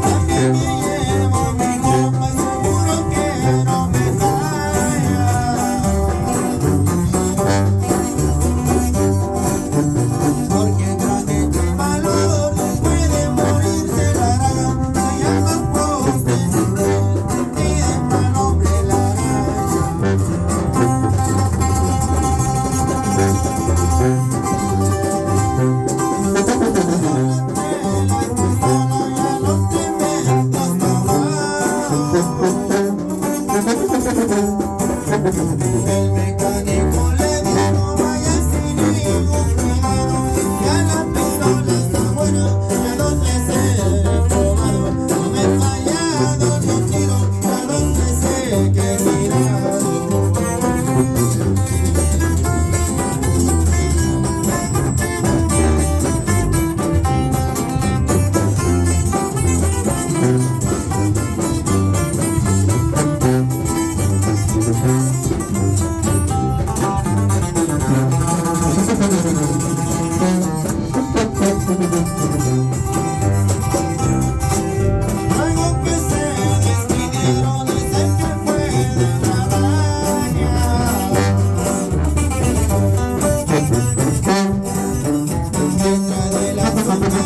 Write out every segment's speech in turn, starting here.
También me llevo mi copa y seguro que no me falla. Porque traje valor, puede morirse la araña. Se llama poste en un rey y de mal hombre la araña. El mecánico le dijo vaya sin ningún cuidado, que a la pistola está buena, que a dos veces he probado, no me he fallado ni un tiro, a dos veces que he tirado. Luego que se despidieron dicen que fue de la araña. Detrás de la sombra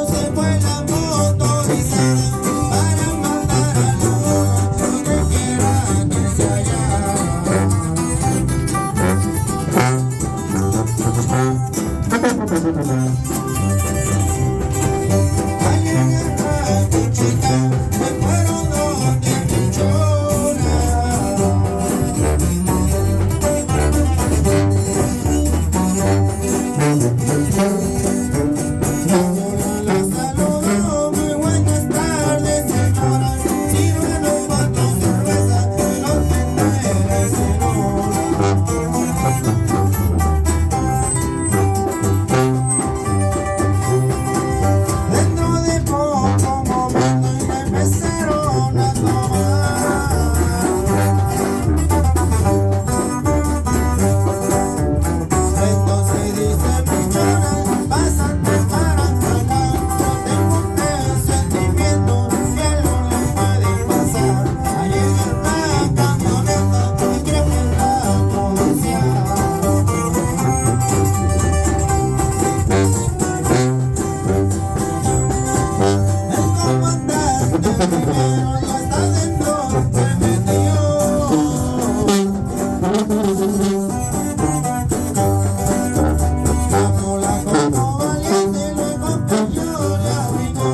se fue la motorizada para mandar a la bola donde quiera que se hallara. Al llegar a Cuchica me fueron donde Cuchona. La Chona la saludó, muy buenas tardes señora, sírvanos cuatro cervezas que no te mueres en una. Dentro de poco momento y me empezaron a tomar. Entonces dice mi Chona, pásate para acá, no tengo un presentimiento que algo le puede pasar. A llegar la camioneta y creo que es la policía. El comandante primero ya está dentro, se metió. La mola como valiente luego que yo le abrigo,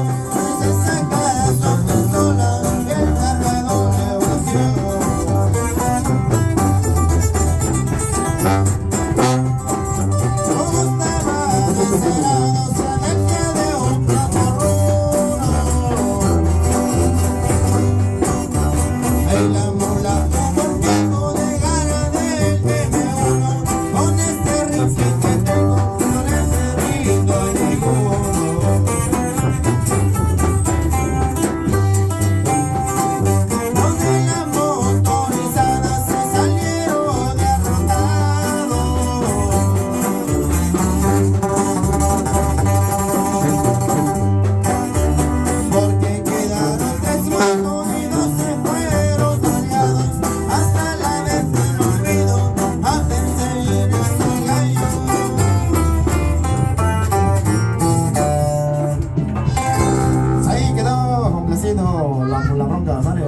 se saca su pistola y el cargador le vació. Como estaba desolado, se me quedó un camarón. Ahí la mola tuvo un poco de ganas del DM1. Con este rifle que tengo no le rindo a ninguno. Donde las motorizadas se salieron derrotados. Porque quedaron tres muertos y dos se fueron baleados. Hasta la vez me olvido a perseguir esos gallos. Ahí quedó complaciendo la bronca, ¿vale?